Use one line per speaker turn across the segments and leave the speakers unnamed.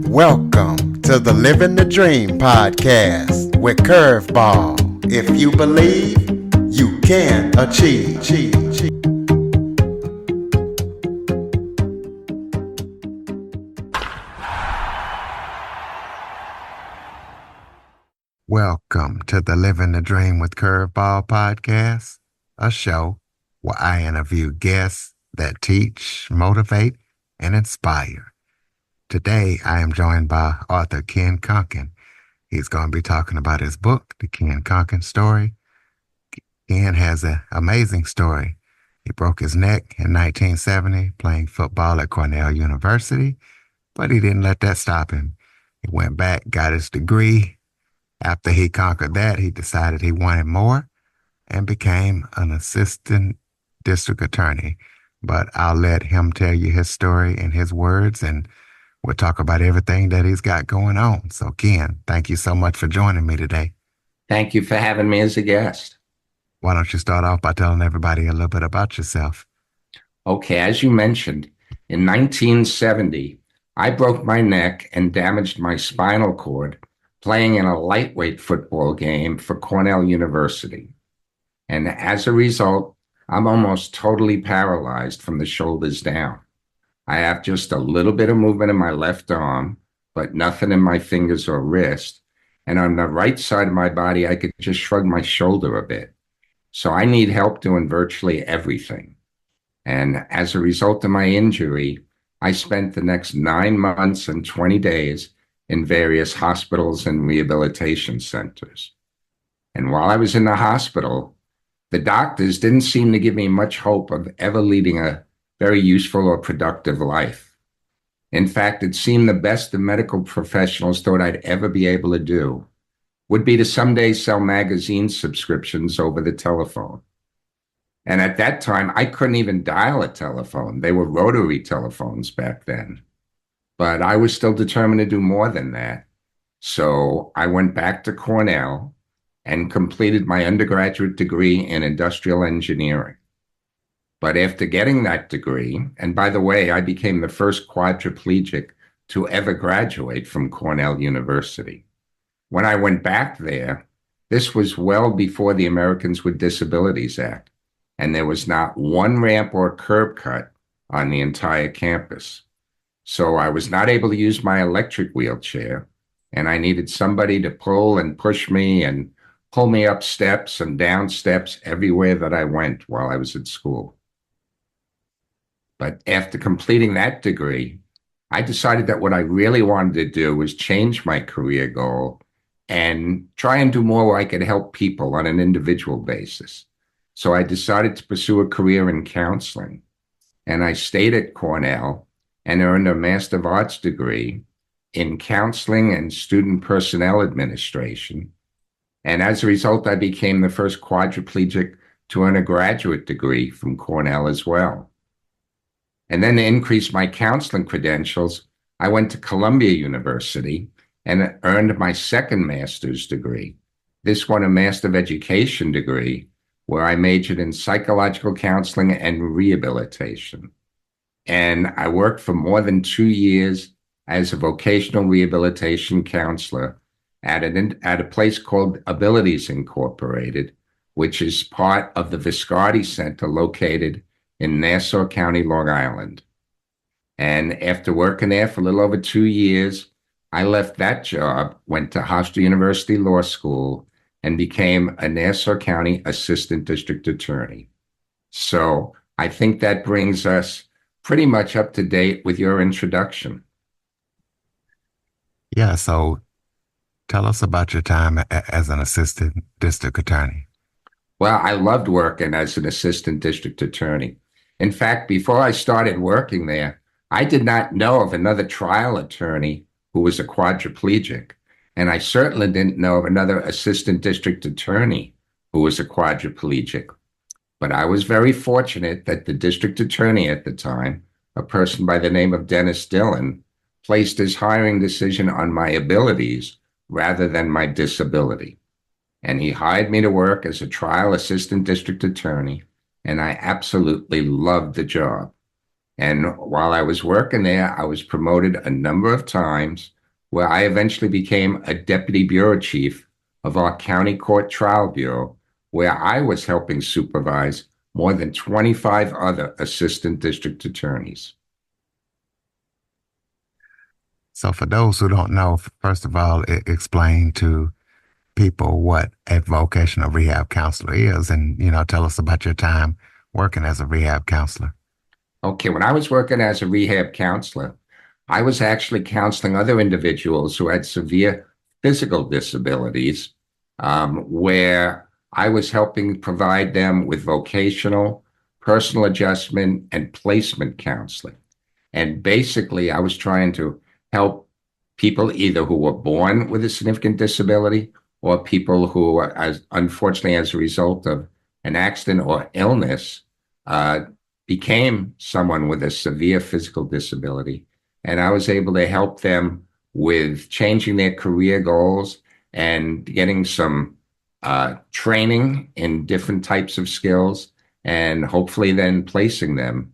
Welcome to the Living the Dream podcast with Curveball. If you believe, you can achieve. Welcome to the Living the Dream with Curveball podcast, a show where I interview guests that teach, motivate, and inspire. Today, I am joined by author Kunken. He's going to be talking about his book, The Kunken Story. Ken has an amazing story. He broke his neck in 1970 playing football at Cornell University, but he didn't let that stop him. He went back, got his degree. After he conquered that, he decided he wanted more and became an assistant district attorney. But I'll let him tell you his story in his words, and we'll talk about everything that he's got going on. So, Ken, thank you so much for joining me today.
Thank you for having me as a guest.
Why don't you start off by telling everybody a little bit about yourself?
Okay, as you mentioned, in 1970, I broke my neck and damaged my spinal cord playing in a lightweight football game for Cornell University. And as a result, I'm almost totally paralyzed from the shoulders down. I have just a little bit of movement in my left arm, but nothing in my fingers or wrist. And on the right side of my body, I could just shrug my shoulder a bit. So I need help doing virtually everything. And as a result of my injury, I spent the next 9 months and 20 days in various hospitals and rehabilitation centers. And while I was in the hospital, the doctors didn't seem to give me much hope of ever leading a very useful or productive life. In fact, it seemed the best the medical professionals thought I'd ever be able to do would be to someday sell magazine subscriptions over the telephone. And at that time, I couldn't even dial a telephone. They were rotary telephones back then. But I was still determined to do more than that. So I went back to Cornell and completed my undergraduate degree in industrial engineering. But after getting that degree, and by the way, I became the first quadriplegic to ever graduate from Cornell University. When I went back there, this was well before the Americans with Disabilities Act, and there was not one ramp or curb cut on the entire campus. So I was not able to use my electric wheelchair, and I needed somebody to pull and push me and pull me up steps and down steps everywhere that I went while I was at school. But after completing that degree, I decided that what I really wanted to do was change my career goal and try and do more where I could help people on an individual basis. So I decided to pursue a career in counseling. And I stayed at Cornell and earned a Master of Arts degree in counseling and student personnel administration. And as a result, I became the first quadriplegic to earn a graduate degree from Cornell as well. And then to increase my counseling credentials, I went to Columbia University and earned my second master's degree. This one, a Master of Education degree, where I majored in psychological counseling and rehabilitation. And I worked for more than 2 years as a vocational rehabilitation counselor at a place called Abilities Incorporated, which is part of the Viscardi Center located in Nassau County, Long Island. And after working there for a little over 2 years, I left that job, went to Hofstra University Law School, and became a Nassau County Assistant District Attorney. So I think that brings us pretty much up to date with your introduction.
Yeah, so tell us about your time as an assistant district attorney.
Well, I loved working as an assistant district attorney. In fact, before I started working there, I did not know of another trial attorney who was a quadriplegic. And I certainly didn't know of another assistant district attorney who was a quadriplegic. But I was very fortunate that the district attorney at the time, a person by the name of Dennis Dillon, placed his hiring decision on my abilities rather than my disability. And he hired me to work as a trial assistant district attorney, and I absolutely loved the job. And while I was working there, I was promoted a number of times where I eventually became a deputy bureau chief of our county court trial bureau, where I was helping supervise more than 25 other assistant district attorneys.
So, for those who don't know, first of all, explain to people what a vocational rehab counselor is, and tell us about your time working as a rehab counselor.
Okay, when I was working as a rehab counselor, I was actually counseling other individuals who had severe physical disabilities, where I was helping provide them with vocational, personal adjustment, and placement counseling. And basically, I was trying to help people either who were born with a significant disability or people who, as unfortunately, as a result of an accident or illness, uh, became someone with a severe physical disability. And I was able to help them with changing their career goals and getting some training in different types of skills, and hopefully then placing them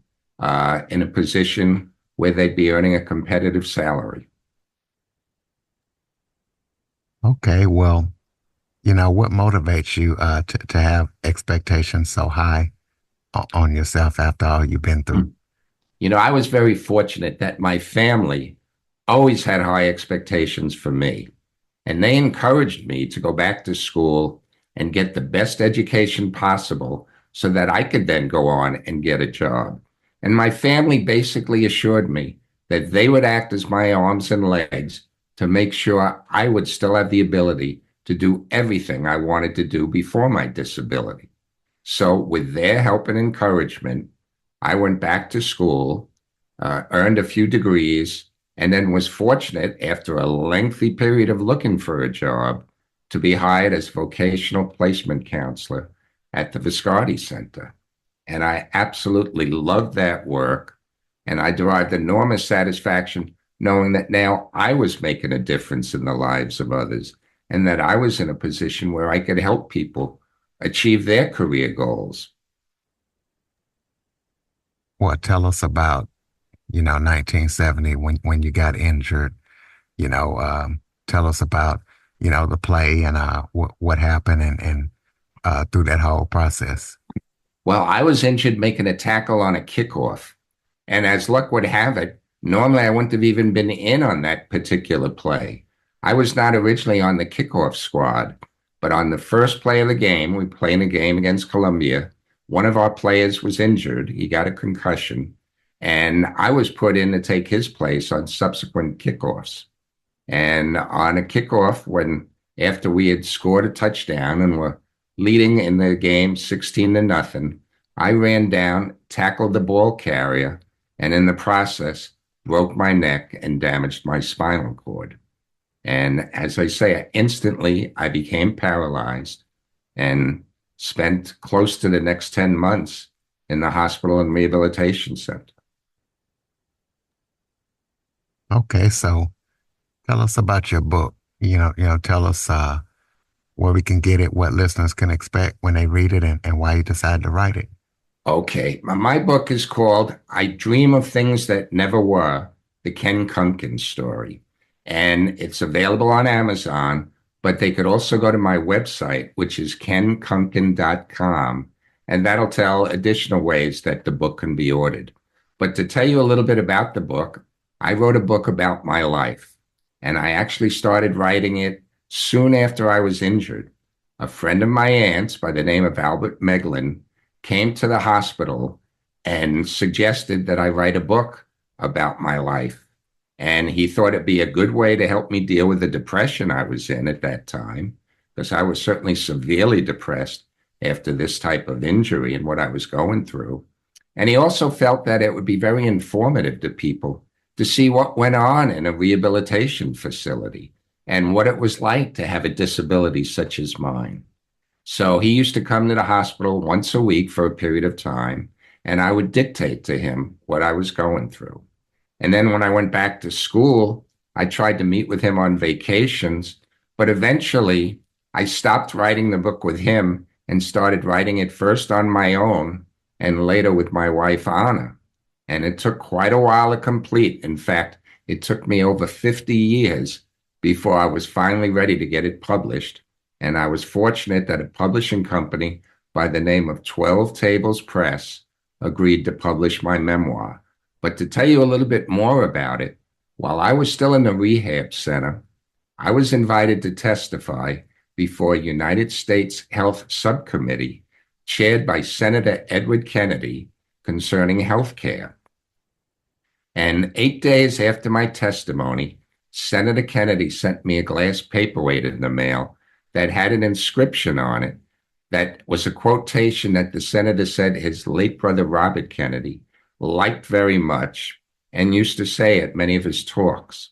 in a position where they'd be earning a competitive salary.
Okay, well, what motivates you to have expectations so high on yourself after all you've been through?
I was very fortunate that my family always had high expectations for me, and they encouraged me to go back to school and get the best education possible so that I could then go on and get a job. And my family basically assured me that they would act as my arms and legs to make sure I would still have the ability to do everything I wanted to do before my disability. So, with their help and encouragement, I went back to school, earned a few degrees, and then was fortunate after a lengthy period of looking for a job to be hired as vocational placement counselor at the Viscardi Center. And I absolutely loved that work. And I derived enormous satisfaction knowing that now I was making a difference in the lives of others and that I was in a position where I could help people achieve their career goals.
Well, tell us about 1970 when you got injured. You know, tell us about the play and what happened and through that whole process.
Well, I was injured making a tackle on a kickoff. And as luck would have it, normally I wouldn't have even been in on that particular play. I was not originally on the kickoff squad, but on the first play of the game, we played a game against Columbia. One of our players was injured. He got a concussion, and I was put in to take his place on subsequent kickoffs. And on a kickoff, when after we had scored a touchdown and were leading in the game 16 to nothing, I ran down, tackled the ball carrier, and in the process, broke my neck and damaged my spinal cord. And as I say, instantly I became paralyzed and spent close to the next 10 months in the hospital and rehabilitation center.
Okay, so tell us about your book. Tell us where we can get it, what listeners can expect when they read it, and why you decided to write it.
Okay, my book is called I Dream of Things That Never Were, the Ken Kunken story. And it's available on Amazon, but they could also go to my website, which is kenkunken.com, and that'll tell additional ways that the book can be ordered. But to tell you a little bit about the book, I wrote a book about my life, and I actually started writing it soon after I was injured. A friend of my aunt's by the name of Albert Meglin came to the hospital and suggested that I write a book about my life. And he thought it'd be a good way to help me deal with the depression I was in at that time, because I was certainly severely depressed after this type of injury and what I was going through. And he also felt that it would be very informative to people to see what went on in a rehabilitation facility and what it was like to have a disability such as mine. So he used to come to the hospital once a week for a period of time, and I would dictate to him what I was going through. And then when I went back to school, I tried to meet with him on vacations, but eventually I stopped writing the book with him and started writing it first on my own and later with my wife, Anna. And it took quite a while to complete. In fact, it took me over 50 years before I was finally ready to get it published. And I was fortunate that a publishing company by the name of 12 Tables Press agreed to publish my memoir. But to tell you a little bit more about it, while I was still in the rehab center, I was invited to testify before a United States Health Subcommittee chaired by Senator Edward Kennedy concerning health care. And 8 days after my testimony, Senator Kennedy sent me a glass paperweight in the mail that had an inscription on it that was a quotation that the senator said his late brother Robert Kennedy liked very much and used to say at many of his talks.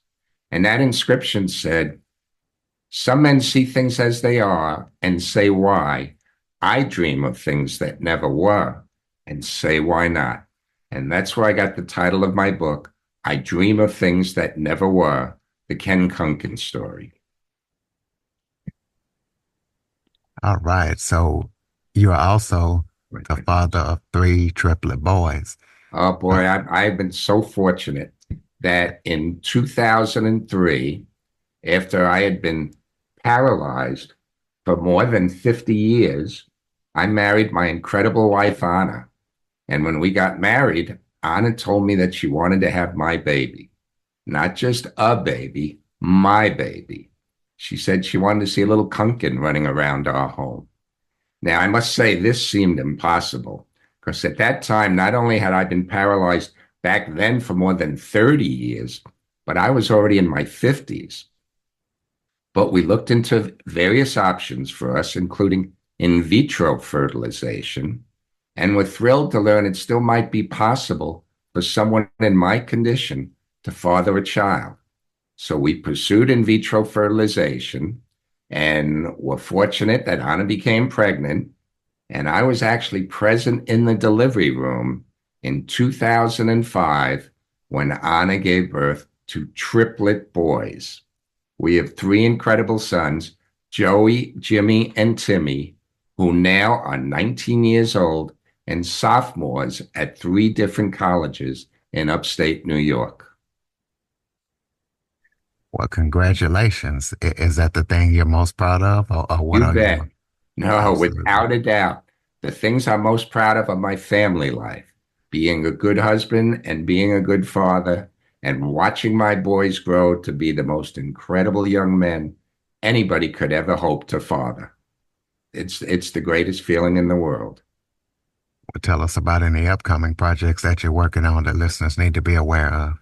And that inscription said, "Some men see things as they are and say why. I dream of things that never were and say why not." And that's where I got the title of my book, I Dream of Things That Never Were, the Ken Kunken story.
All right. So you are also
Right,
the
right.
father of three triplet boys.
Oh
Uh,
boy, I've been so fortunate that in 2003, after I had been paralyzed for more than 50 years, I married my incredible wife, Anna. And when we got married, Anna told me that she wanted to have my baby, not just a baby, my baby. She said she wanted to see a little Kunken running around our home. Now, I must say, this seemed impossible because at that time, not only had I been paralyzed back then for more than 30 years, but I was already in my 50s. But we looked into various options for us, including in vitro fertilization, and we're thrilled to learn it still might be possible for someone in my condition to father a child. So we pursued in vitro fertilization and were fortunate that Anna became pregnant. And I was actually present in the delivery room in 2005 when Anna gave birth to triplet boys. We have three incredible sons, Joey, Jimmy, and Timmy, who now are 19 years old and sophomores at three different colleges in upstate New York.
well, congratulations. Is that the thing you're most proud of, or what
You
are you?
bet. No,
Absolutely.
without a doubt. The things I'm most proud of are my family life, being a good husband and being a good father, and watching my boys grow to be the most incredible young men anybody could ever hope to father. It's the greatest feeling in the world.
Well, tell us about any upcoming projects that you're working on that listeners need to be aware of.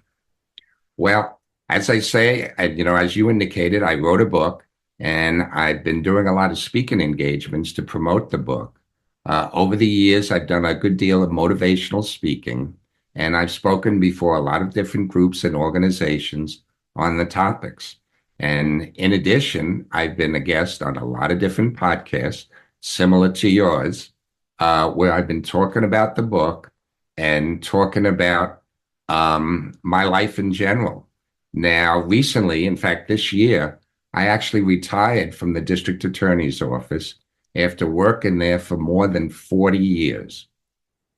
Well, as I say, as you indicated, I wrote a book and I've been doing a lot of speaking engagements to promote the book. Over the years, I've done a good deal of motivational speaking, and I've spoken before a lot of different groups and organizations on the topics. And in addition, I've been a guest on a lot of different podcasts similar to yours, where I've been talking about the book and talking about my life in general. Now, recently, in fact, this year, I actually retired from the district attorney's office after working there for more than 40 years.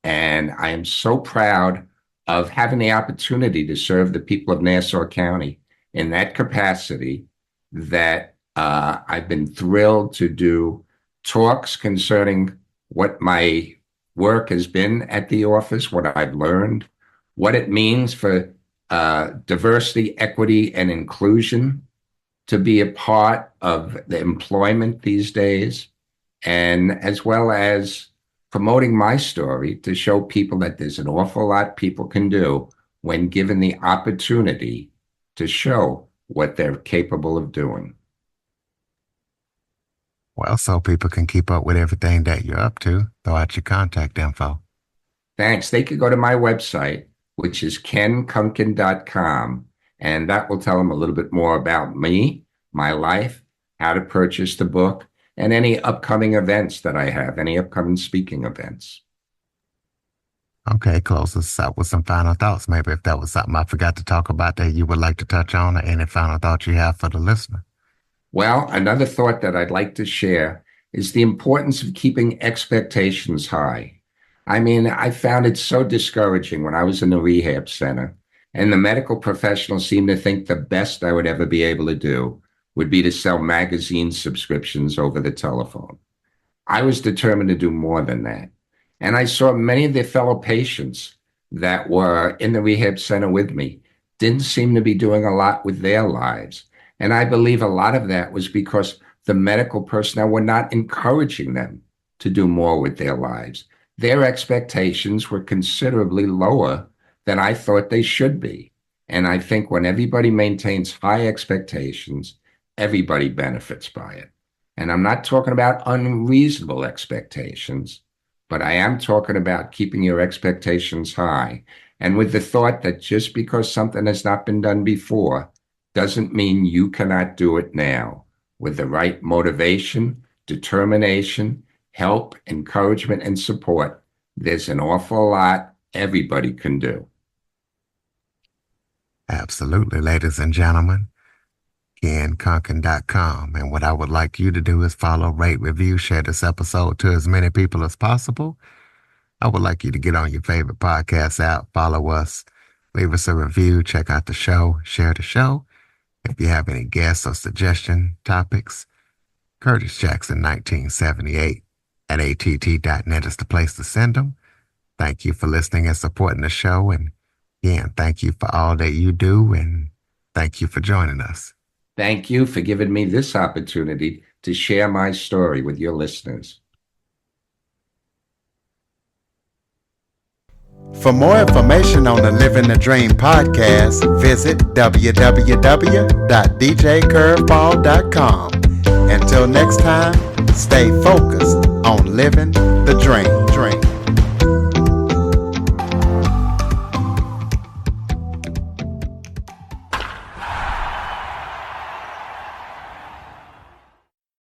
And I am so proud of having the opportunity to serve the people of Nassau County in that capacity that I've been thrilled to do talks concerning what my work has been at the office, what I've learned, what it means for diversity, equity, and inclusion to be a part of the employment these days, and as well as promoting my story to show people that there's an awful lot people can do when given the opportunity to show what they're capable of doing.
Well, so people can keep up with everything that you're up to, throw out your contact info.
Thanks. They could go to my website, which is kenkunken.com, and that will tell them a little bit more about me, my life, how to purchase the book, and any upcoming events that I have, any upcoming speaking events.
Okay, close us out with some final thoughts. Maybe if that was something I forgot to talk about that you would like to touch on, or any final thoughts you have for the listener.
Well, another thought that I'd like to share is the importance of keeping expectations high. I mean, I found it so discouraging when I was in the rehab center, and the medical professionals seemed to think the best I would ever be able to do would be to sell magazine subscriptions over the telephone. I was determined to do more than that. And I saw many of their fellow patients that were in the rehab center with me didn't seem to be doing a lot with their lives. And I believe a lot of that was because the medical personnel were not encouraging them to do more with their lives. Their expectations were considerably lower than I thought they should be. And I think when everybody maintains high expectations, everybody benefits by it. And I'm not talking about unreasonable expectations, but I am talking about keeping your expectations high. And with the thought that just because something has not been done before doesn't mean you cannot do it now. With the right motivation, determination, help, encouragement, and support, there's an awful lot everybody can do.
Absolutely, ladies and gentlemen. Kunken.com. And what I would like you to do is follow, rate, review, share this episode to as many people as possible. I would like you to get on your favorite podcast app, follow us, leave us a review, check out the show, share the show. If you have any guests or suggestion topics, Curtis Jackson 1978 at att.net is the place to send them. Thank you for listening and supporting the show. And again, thank you for all that you do. And thank you for joining us.
Thank you for giving me this opportunity to share my story with your listeners.
For more information on the Living the Dream podcast, visit www.djcurveball.com. Until next time, stay focused on living the dream.